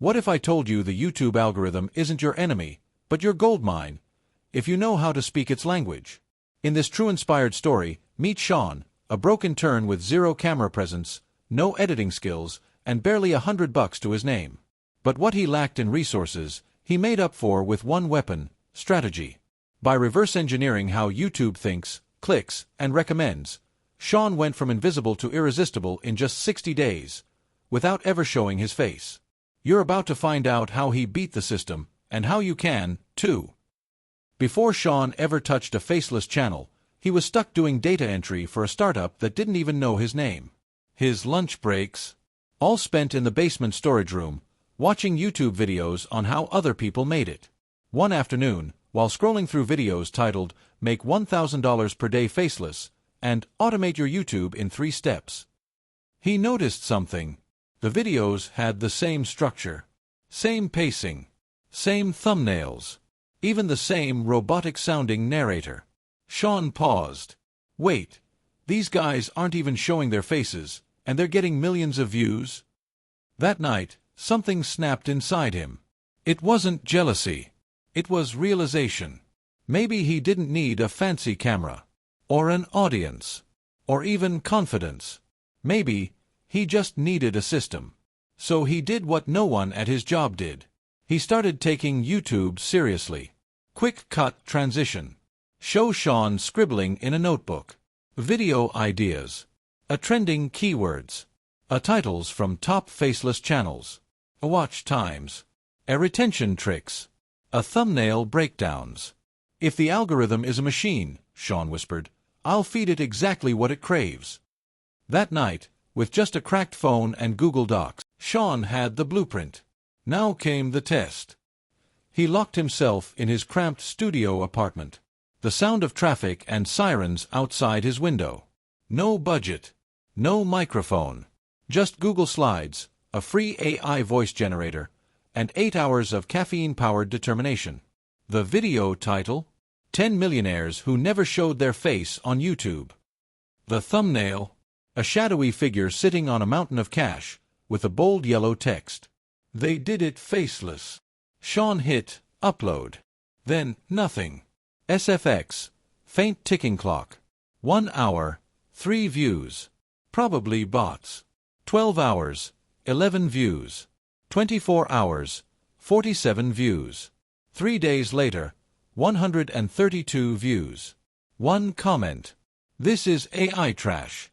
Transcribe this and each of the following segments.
What if I told you the YouTube algorithm isn't your enemy, but your goldmine, if you know how to speak its language? In this true inspired story, meet Sean, a broke intern with zero camera presence, no editing skills, and barely $100 to his name. But what he lacked in resources, he made up for with one weapon: strategy. By reverse engineering how YouTube thinks, clicks, and recommends, Sean went from invisible to irresistible in just 60 days, without ever showing his face. You're about to find out how he beat the system, and how you can, too. Before Sean ever touched a faceless channel, he was stuck doing data entry for a startup that didn't even know his name. His lunch breaks, all spent in the basement storage room, watching YouTube videos on how other people made it. One afternoon, while scrolling through videos titled "Make $1,000 per day faceless" and "Automate your YouTube in 3 steps," he noticed something. The videos had the same structure, same pacing, same thumbnails, even the same robotic-sounding narrator. Sean paused. Wait, these guys aren't even showing their faces, and they're getting millions of views? That night, something snapped inside him. It wasn't jealousy. It was realization. Maybe he didn't need a fancy camera, or an audience, or even confidence. Maybe he just needed a system. So he did what no one at his job did. He started taking YouTube seriously. Quick cut transition. Show Sean scribbling in a notebook. Video ideas. A trending keywords. A titles from top faceless channels. A watch times. A retention tricks. A thumbnail breakdowns. If the algorithm is a machine, Sean whispered, I'll feed it exactly what it craves. That night, with just a cracked phone and Google Docs, Sean had the blueprint. Now came the test. He locked himself in his cramped studio apartment. The sound of traffic and sirens outside his window. No budget. No microphone. Just Google Slides, a free AI voice generator, and 8 hours of caffeine-powered determination. The video title: 10 Millionaires Who Never Showed Their Face on YouTube. The thumbnail: a shadowy figure sitting on a mountain of cash, with a bold yellow text. They did it faceless. Sean hit upload. Then nothing. SFX, faint ticking clock. 1 hour, 3 views. Probably bots. 12 hours, 11 views. 24 hours, 47 views. 3 days later, 132 views. 1 comment. This is AI trash.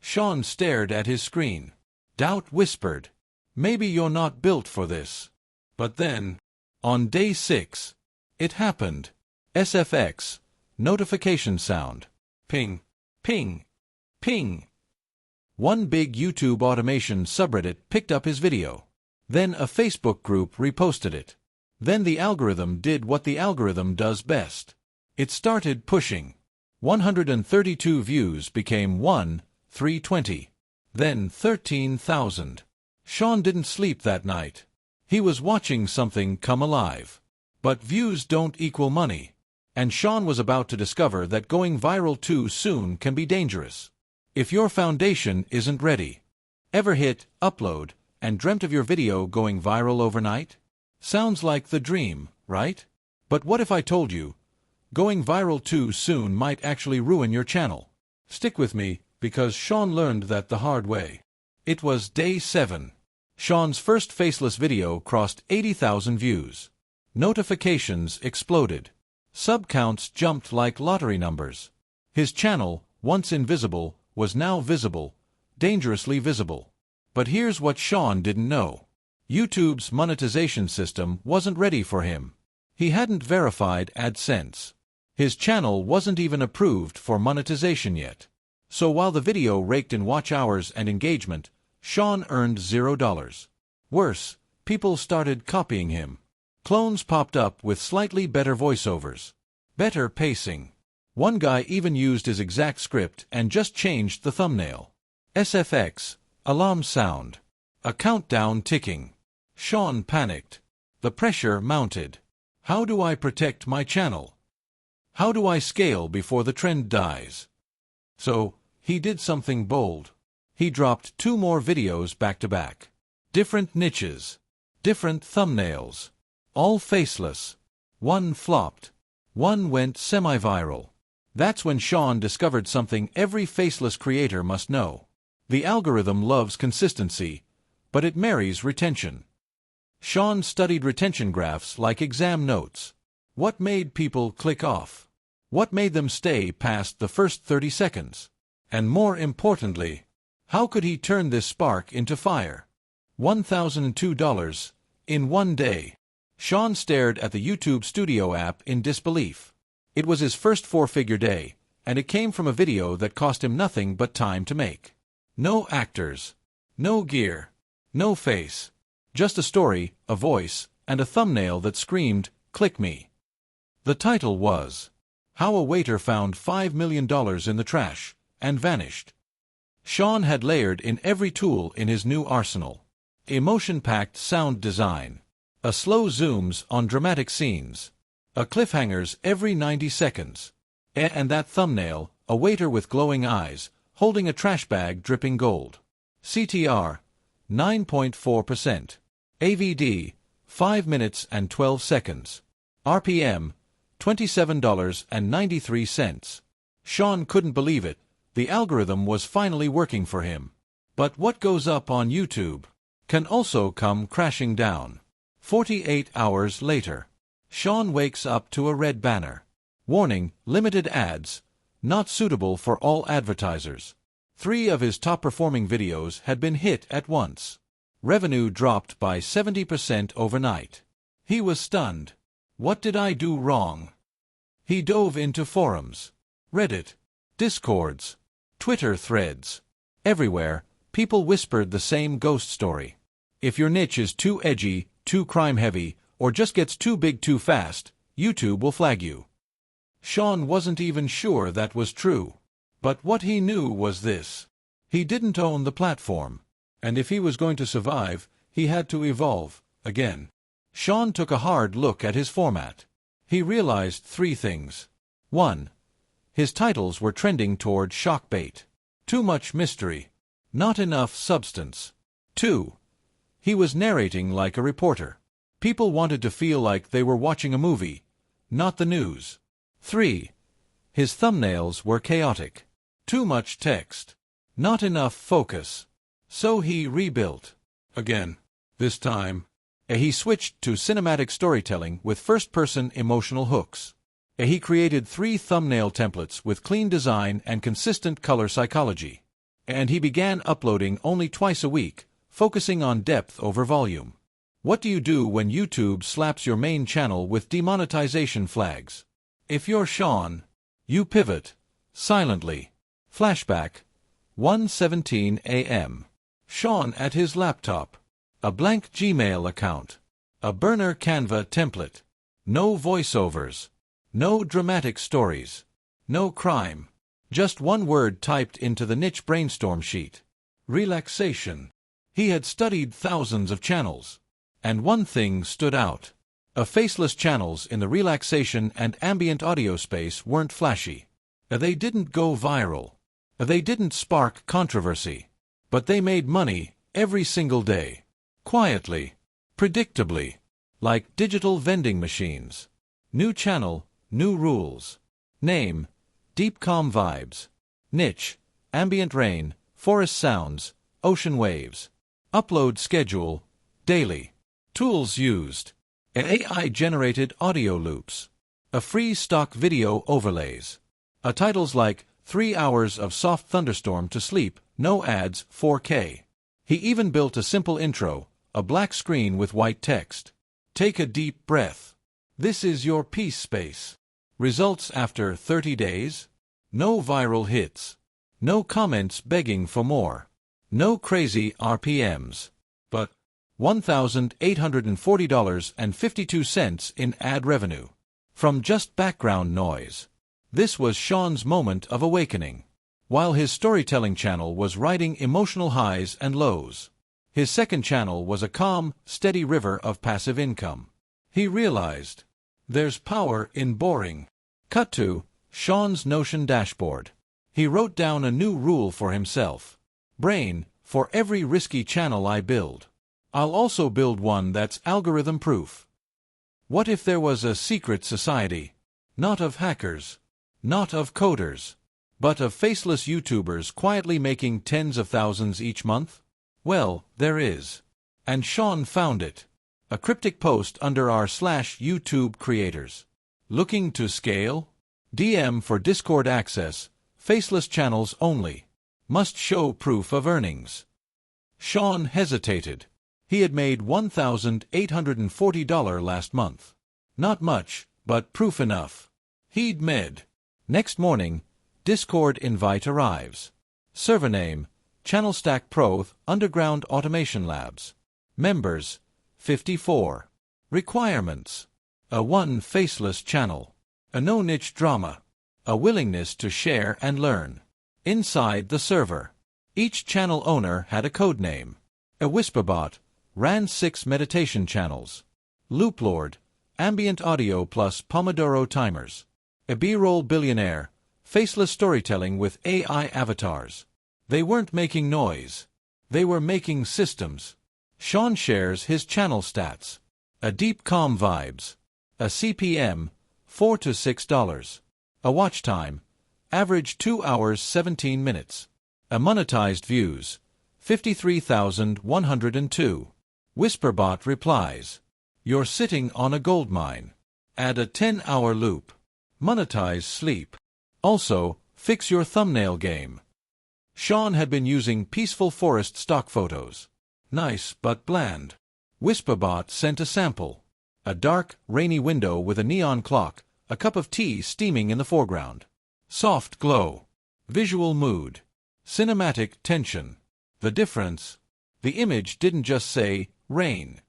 Sean stared at his screen. Doubt whispered, maybe you're not built for this. But then, on day 6, it happened. SFX, notification sound. Ping, ping, ping. One big YouTube automation subreddit picked up his video. Then a Facebook group reposted it. Then the algorithm did what the algorithm does best. It started pushing. 132 views became 320. Then 13,000. Sean didn't sleep that night. He was watching something come alive. But views don't equal money. And Sean was about to discover that going viral too soon can be dangerous. If your foundation isn't ready. Ever hit upload and dreamt of your video going viral overnight? Sounds like the dream, right? But what if I told you, going viral too soon might actually ruin your channel? Stick with me, because Sean learned that the hard way. It was day 7. Sean's first faceless video crossed 80,000 views. Notifications exploded. Sub counts jumped like lottery numbers. His channel, once invisible, was now visible, dangerously visible. But here's what Sean didn't know. YouTube's monetization system wasn't ready for him. He hadn't verified AdSense. His channel wasn't even approved for monetization yet. So while the video raked in watch hours and engagement, Sean earned $0. Worse, people started copying him. Clones popped up with slightly better voiceovers, better pacing. One guy even used his exact script and just changed the thumbnail. SFX, alarm sound. A countdown ticking. Sean panicked. The pressure mounted. How do I protect my channel? How do I scale before the trend dies? So, he did something bold. He dropped 2 more videos back to back. Different niches. different thumbnails. All faceless. One flopped. One went semi-viral. That's when Sean discovered something every faceless creator must know. The algorithm loves consistency, but it marries retention. Sean studied retention graphs like exam notes. What made people click off? What made them stay past the first 30 seconds? And more importantly, how could he turn this spark into fire? $1,002 in one day. Sean stared at the YouTube Studio app in disbelief. It was his first four-figure day, and it came from a video that cost him nothing but time to make. No actors, no gear, no face. Just a story, a voice, and a thumbnail that screamed, "Click me." The title was, "How a Waiter Found $5 Million in the Trash and Vanished." Sean had layered in every tool in his new arsenal. Emotion-packed sound design. A slow zooms on dramatic scenes. A cliffhangers every 90 seconds. And that thumbnail, a waiter with glowing eyes, holding a trash bag dripping gold. CTR, 9.4%. AVD, 5 minutes and 12 seconds. RPM, $27.93. Sean couldn't believe it. The algorithm was finally working for him. But what goes up on YouTube can also come crashing down. 48 hours later. Sean wakes up to a red banner. Warning, limited ads. Not suitable for all advertisers. 3 of his top-performing videos had been hit at once. Revenue dropped by 70% overnight. He was stunned. What did I do wrong? He dove into forums. Reddit. Discords. Twitter threads. Everywhere, people whispered the same ghost story. If your niche is too edgy, too crime-heavy, or just gets too big too fast, YouTube will flag you. Sean wasn't even sure that was true. But what he knew was this. He didn't own the platform. And if he was going to survive, he had to evolve, again. Sean took a hard look at his format. He realized 3 things. 1. His titles were trending toward shock bait. Too much mystery. Not enough substance. 2. He was narrating like a reporter. People wanted to feel like they were watching a movie, not the news. 3. His thumbnails were chaotic. Too much text. Not enough focus. So he rebuilt. Again. This time. He switched to cinematic storytelling with first-person emotional hooks. He created 3 thumbnail templates with clean design and consistent color psychology. And he began uploading only twice a week, focusing on depth over volume. What do you do when YouTube slaps your main channel with demonetization flags? If you're Sean, you pivot. Silently. Flashback. 1:17 a.m. Sean at his laptop. A blank Gmail account. A burner Canva template. No voiceovers. No dramatic stories. No crime. Just one word typed into the niche brainstorm sheet. Relaxation. He had studied thousands of channels. And one thing stood out. Faceless channels in the relaxation and ambient audio space weren't flashy. They didn't go viral. They didn't spark controversy. But they made money every single day. Quietly. Predictably. Like digital vending machines. New channel, new rules. Name, deep calm vibes. Niche, ambient rain, forest sounds, ocean waves. Upload schedule, daily. Tools used. AI-generated audio loops. A free stock video overlays. Titles like 3 hours of soft thunderstorm to sleep, no ads, 4K. He even built a simple intro, a black screen with white text. Take a deep breath. This is your peace space. Results after 30 days? No viral hits. No comments begging for more. No crazy RPMs. But $1,840.52 in ad revenue. From just background noise. This was Sean's moment of awakening. While his storytelling channel was riding emotional highs and lows. His second channel was a calm, steady river of passive income. He realized, there's power in boring. Cut to Sean's Notion dashboard. He wrote down a new rule for himself. Brain, for every risky channel I build. I'll also build one that's algorithm-proof. What if there was a secret society? Not of hackers, not of coders, but of faceless YouTubers quietly making tens of thousands each month? Well, there is. And Sean found it. A cryptic post under r/YouTube creators. Looking to scale? DM for Discord access, faceless channels only. Must show proof of earnings. Sean hesitated. He had made $1,840 last month. Not much, but proof enough. He'd med. Next morning, Discord invite arrives. Server name, Channel Stack Pro, Underground Automation Labs. Members, 54. Requirements: a 1 faceless channel, a no niche drama, a willingness to share and learn. Inside the server, each channel owner had a code name. A Whisperbot ran 6 meditation channels. Looplord, ambient audio plus Pomodoro timers. A B-roll billionaire, faceless storytelling with AI avatars. They weren't making noise. They were making systems. Sean shares his channel stats. A deep calm vibes. A CPM, $4 to $6. A watch time, average 2 hours 17 minutes. A monetized views, 53,102. Whisperbot replies, "You're sitting on a goldmine. Add a 10-hour loop. Monetize sleep. Also, fix your thumbnail game." Sean had been using peaceful forest stock photos. Nice but bland. Whisperbot sent a sample. A dark, rainy window with a neon clock, a cup of tea steaming in the foreground. Soft glow. Visual mood. Cinematic tension. The difference? The image didn't just say, rain.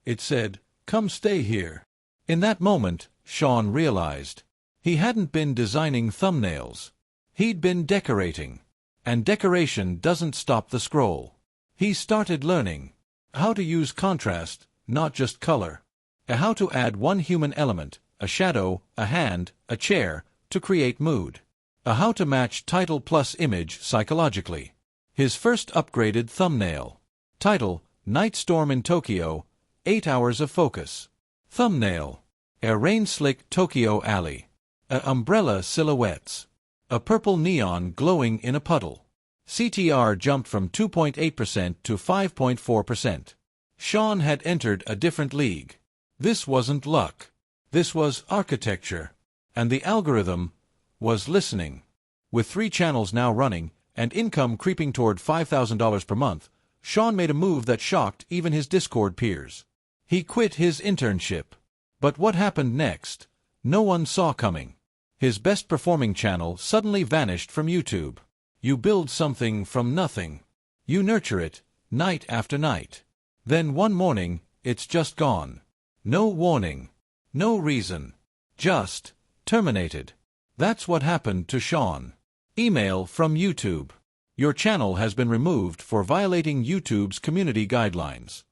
It said, "Come stay here." In that moment, Sean realized. He hadn't been designing thumbnails. He'd been decorating. And decoration doesn't stop the scroll. He started learning how to use contrast, not just color. How to add one human element, a shadow, a hand, a chair, to create mood. How to match title plus image psychologically. His first upgraded thumbnail. Title, Night Storm in Tokyo, 8 hours of focus. Thumbnail, a rain-slick Tokyo alley. A umbrella silhouettes. A purple neon glowing in a puddle. CTR jumped from 2.8% to 5.4%. Sean had entered a different league. This wasn't luck. This was architecture. And the algorithm was listening. With 3 channels now running, and income creeping toward $5,000 per month, Sean made a move that shocked even his Discord peers. He quit his internship. But what happened next? No one saw coming. His best-performing channel suddenly vanished from YouTube. You build something from nothing. You nurture it, night after night. Then one morning, it's just gone. No warning. No reason. Just terminated. That's what happened to Sean. Email from YouTube. Your channel has been removed for violating YouTube's community guidelines.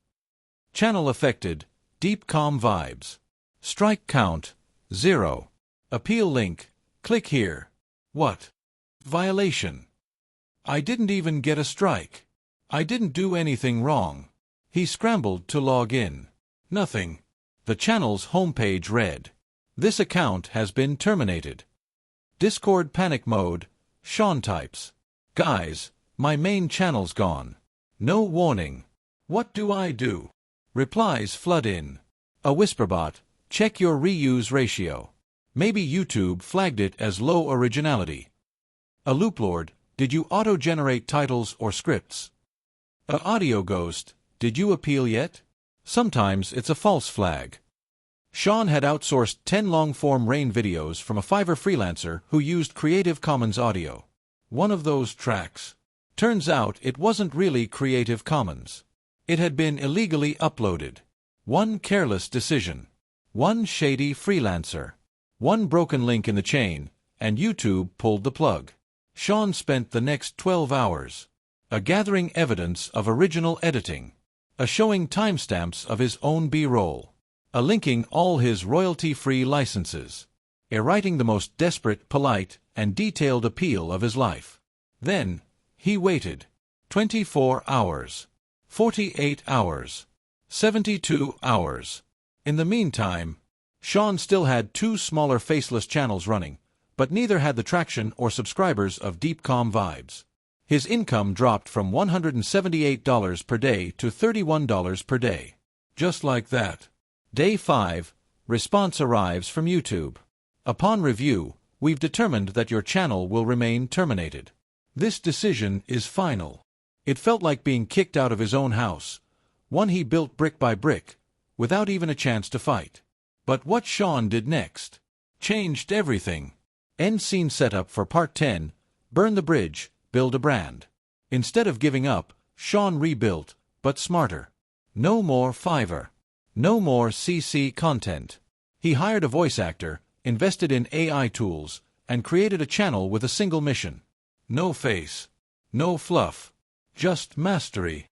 Channel affected. Deep calm vibes. Strike count, 0. Appeal link. Click here. What? Violation. I didn't even get a strike. I didn't do anything wrong. He scrambled to log in. Nothing. The channel's homepage read, "This account has been terminated." Discord panic mode. Sean types, "Guys, my main channel's gone. No warning. What do I do?" Replies flood in. A Whisperbot, check your reuse ratio. Maybe YouTube flagged it as low originality. A Looplord, did you auto-generate titles or scripts? A Audio Ghost, did you appeal yet? Sometimes it's a false flag. Sean had outsourced 10 long-form rain videos from a Fiverr freelancer who used Creative Commons audio. One of those tracks. Turns out it wasn't really Creative Commons. It had been illegally uploaded. One careless decision. One shady freelancer. One broken link in the chain, and YouTube pulled the plug. Sean spent the next 12 hours. A gathering evidence of original editing. A showing timestamps of his own B-roll. A linking all his royalty-free licenses. A writing the most desperate, polite, and detailed appeal of his life. Then, he waited. 24 hours. 48 hours. 72 hours. In the meantime, Sean still had 2 smaller Faceless channels running, but neither had the traction or subscribers of Deep Calm Vibes. His income dropped from $178 per day to $31 per day. Just like that. Day 5. Response arrives from YouTube. Upon review, we've determined that your channel will remain terminated. This decision is final. It felt like being kicked out of his own house, one he built brick by brick, without even a chance to fight. But what Sean did next changed everything. End scene setup for part 10, Burn the Bridge, Build a Brand. Instead of giving up, Sean rebuilt, but smarter. No more Fiverr. No more CC content. He hired a voice actor, invested in AI tools, and created a channel with a single mission. No face. No fluff. Just mastery.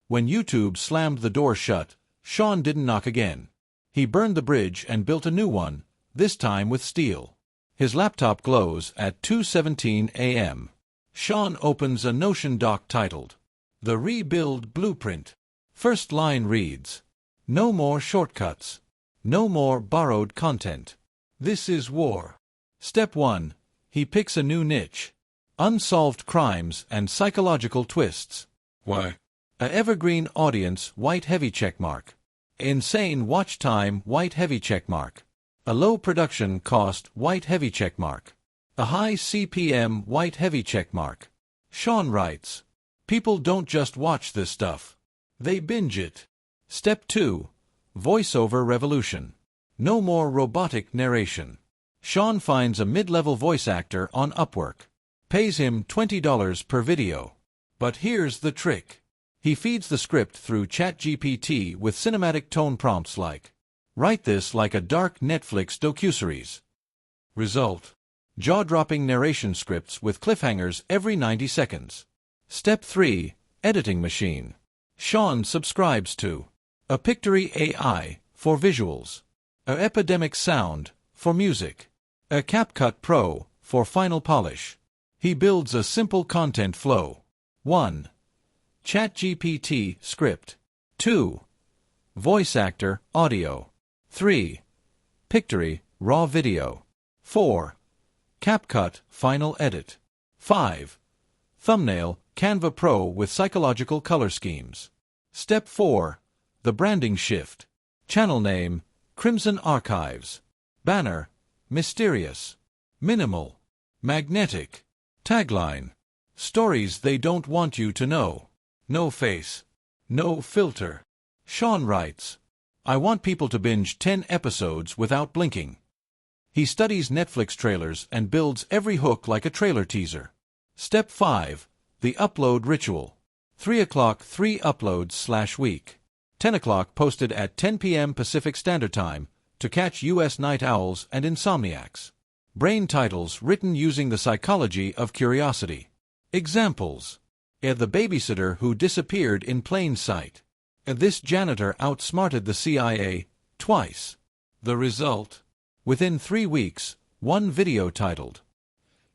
When YouTube slammed the door shut, Sean didn't knock again. He burned the bridge and built a new one, this time with steel. His laptop glows at 2:17 a.m. Sean opens a Notion doc titled, The Rebuild Blueprint. First line reads, No more shortcuts. No more borrowed content. This is war. Step 1. He picks a new niche. Unsolved crimes and psychological twists. Why? A evergreen audience, white heavy checkmark. Insane watch time, white heavy checkmark. A low production cost, white heavy checkmark. A high CPM, white heavy checkmark. Sean writes, People don't just watch this stuff. They binge it. Step 2. Voiceover revolution. No more robotic narration. Sean finds a mid-level voice actor on Upwork. Pays him $20 per video. But here's the trick. He feeds the script through ChatGPT with cinematic tone prompts like, Write this like a dark Netflix docuseries. Result. Jaw-dropping narration scripts with cliffhangers every 90 seconds. Step 3. Editing machine. Sean subscribes to a Pictory AI for visuals, a Epidemic Sound for music, a CapCut Pro for final polish. He builds a simple content flow. 1. ChatGPT script. 2. Voice actor audio. 3. Pictory raw video. 4. CapCut final edit. 5. Thumbnail Canva Pro with psychological color schemes. Step 4. The branding shift. Channel name Crimson Archives. Banner Mysterious. Minimal. Magnetic. Tagline. Stories they don't want you to know. No face. No filter. Sean writes, I want people to binge 10 episodes without blinking. He studies Netflix trailers and builds every hook like a trailer teaser. Step 5. The upload ritual. 3 o'clock 3 uploads/week. 10 o'clock posted at 10 p.m. Pacific Standard Time to catch U.S. night owls and insomniacs. Brain titles written using the psychology of curiosity. Examples. The babysitter who disappeared in plain sight. This janitor outsmarted the CIA twice. The result? Within 3 weeks, one video titled,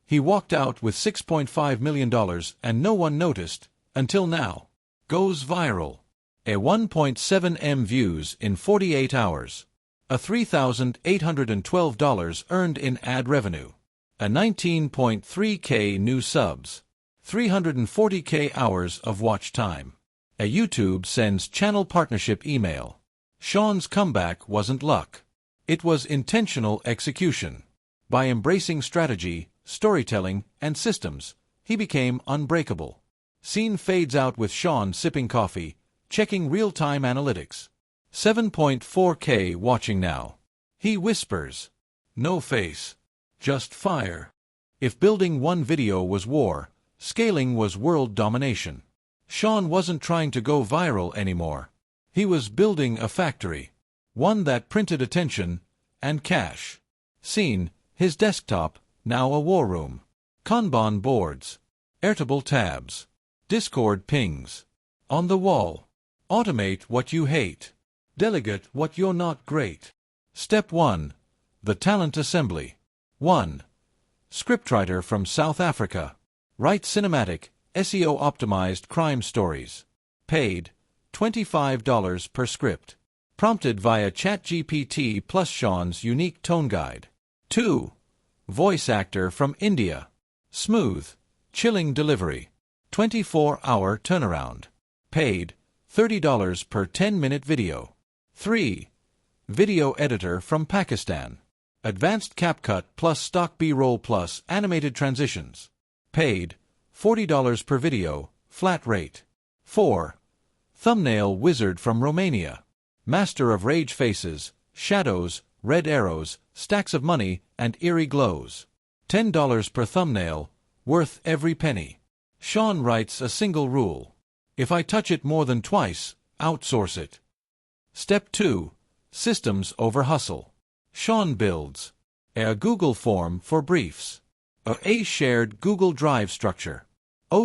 He walked out with $6.5 million and no one noticed, until now, goes viral. A 1.7 M views in 48 hours. A $3,812 earned in ad revenue. A 19.3K new subs. 340K hours of watch time. A YouTube sends channel partnership email. Sean's comeback wasn't luck. It was intentional execution. By embracing strategy, storytelling, and systems, he became unbreakable. Scene fades out with Sean sipping coffee, checking real-time analytics. 7.4K watching now. He whispers, No face. Just fire. If building one video was war, scaling was world domination. Sean wasn't trying to go viral anymore. He was building a factory. One that printed attention and cash. Scene, his desktop, now a war room. Kanban boards. Airtable tabs. Discord pings. On the wall. Automate what you hate. Delegate what you're not great. Step 1. The Talent Assembly. 1. Scriptwriter from South Africa. Write cinematic, SEO-optimized crime stories. Paid, $25 per script. Prompted via ChatGPT plus Sean's unique tone guide. 2. Voice actor from India. Smooth, chilling delivery. 24-hour turnaround. Paid, $30 per 10-minute video. 3. Video editor from Pakistan. Advanced CapCut plus stock B-roll plus animated transitions. Paid, $40 per video, flat rate. 4. Thumbnail wizard from Romania. Master of rage faces, shadows, red arrows, stacks of money, and eerie glows. $10 per thumbnail, worth every penny. Sean writes a single rule. If I touch it more than twice, outsource it. Step 2. Systems over hustle. Sean builds a Google form for briefs. A shared Google Drive structure.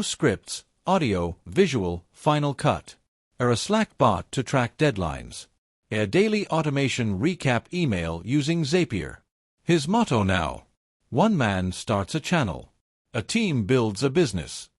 Scripts, audio, visual, Final Cut. A Slack bot to track deadlines. A daily automation recap email using Zapier. His motto now: one man starts a channel. A team builds a business.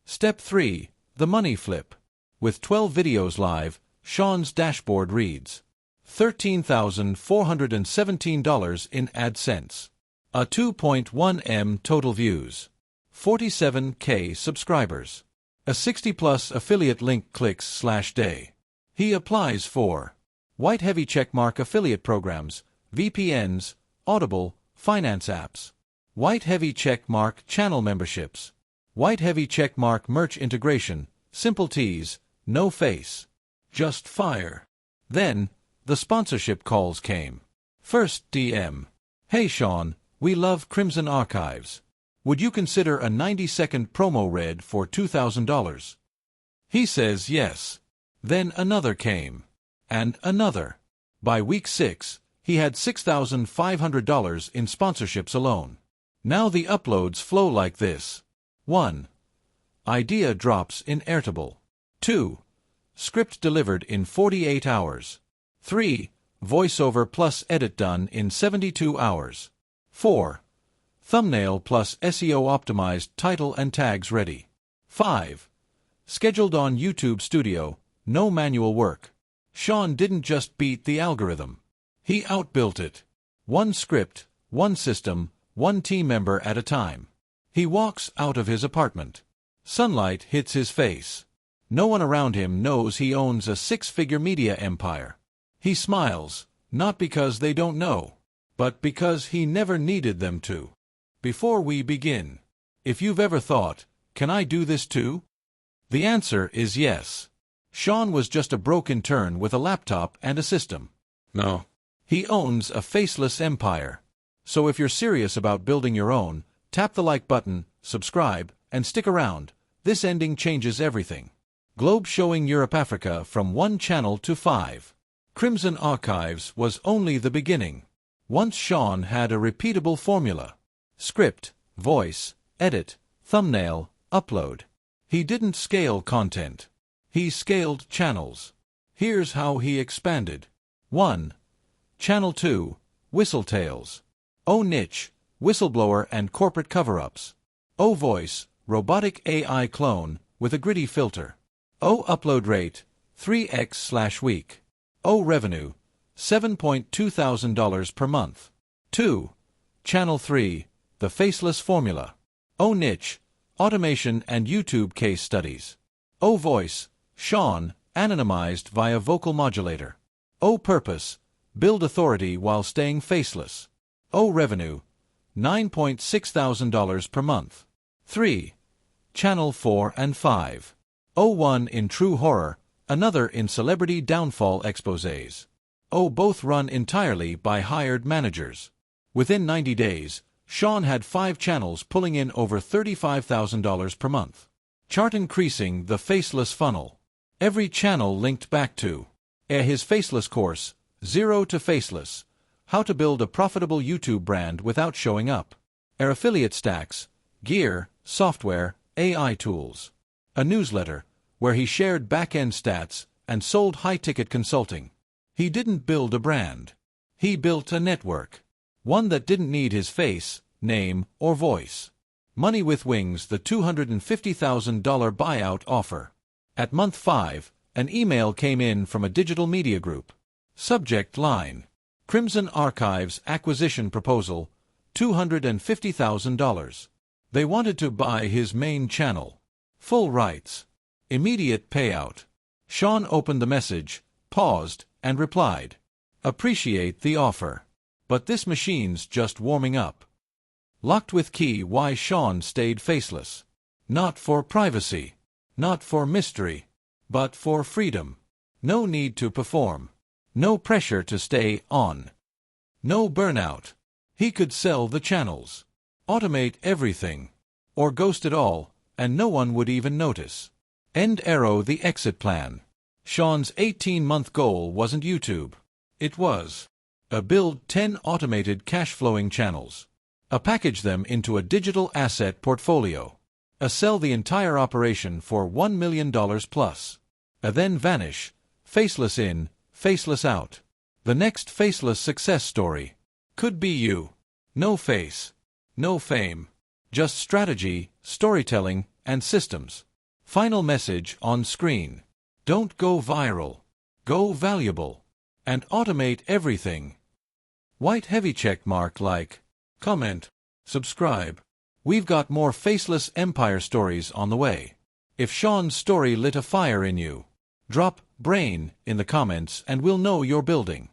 Step 3. The money flip. With 12 videos live, Sean's dashboard reads $13,417 in AdSense. A 2.1 M total views. 47K subscribers. A 60+ affiliate link clicks/day. He applies for white heavy checkmark affiliate programs, VPNs, Audible, finance apps. White heavy checkmark channel memberships. White heavy checkmark merch integration, simple teas, no face. Just fire. Then, the sponsorship calls came. First DM. Hey Sean, we love Crimson Archives. Would you consider a 90-second promo read for $2,000? He says yes. Then another came. And another. By week 6, he had $6,500 in sponsorships alone. Now the uploads flow like this. 1. Idea drops in Airtable. 2. Script delivered in 48 hours. 3. Voiceover plus edit done in 72 hours. 4. Thumbnail plus SEO optimized title and tags ready. 5. Scheduled on YouTube Studio, no manual work. Sean didn't just beat the algorithm. He outbuilt it. One script, one system, one team member at a time. He walks out of his apartment. Sunlight hits his face. No one around him knows he owns a 6-figure media empire. He smiles, not because they don't know, but because he never needed them to. Before we begin, if you've ever thought, can I do this too? The answer is yes. Sean was just a broke intern with a laptop and a system. No. He owns a faceless empire. So if you're serious about building your own, tap the like button, subscribe, and stick around. This ending changes everything. Globe showing Europe-Africa from 1 channel to 5. Crimson Archives was only the beginning. Once Sean had a repeatable formula. Script, voice, edit, thumbnail, upload. He didn't scale content. He scaled channels. Here's how he expanded. 1. Channel 2, Whistle Tales. Niche, whistleblower and corporate cover-ups. Voice, robotic AI clone with a gritty filter. Upload rate, 3x/week. Revenue, $7,200 per month. 2. Channel 3, The Faceless Formula. Niche, automation and YouTube case studies. Voice, Sean, anonymized via vocal modulator. Purpose, build authority while staying faceless. Revenue, $9,600 per month. 3. Channel 4 and 5. One in true horror, another in celebrity downfall exposés. Both run entirely by hired managers. Within 90 days, Sean had 5 channels pulling in over $35,000 per month. Chart increasing the faceless funnel. Every channel linked back to his faceless course, Zero to Faceless, how to build a profitable YouTube brand without showing up. Affiliate stacks, gear, software, AI tools. A newsletter, where he shared back-end stats and sold high-ticket consulting. He didn't build a brand. He built a network. One that didn't need his face, name, or voice. Money with Wings, the $250,000 buyout offer. At month 5, An email came in from a digital media group. Subject line: Crimson Archives acquisition proposal, $250,000. They wanted to buy his main channel. Full rights. Immediate payout. Sean opened the message, paused, and replied, "Appreciate the offer. But this machine's just warming up." Locked with key. Why Sean stayed faceless. Not for privacy. Not for mystery. But for freedom. No need to perform. No pressure to stay on. No burnout. He could sell the channels. Automate everything. Or ghost it all, and no one would even notice. End arrow. The exit plan. Sean's 18-month goal wasn't YouTube. It was build 10 automated cash-flowing channels. Package them into a digital asset portfolio. Sell the entire operation for $1 million plus. Then vanish. Faceless in, faceless out. The next faceless success story. Could be you. No face. No fame. Just strategy, storytelling, and systems. Final message on screen. Don't go viral. Go valuable. And automate everything. White heavy check mark. Like, comment, subscribe. We've got more Faceless Empire stories on the way. If Sean's story lit a fire in you, drop brain in the comments and we'll know you're building.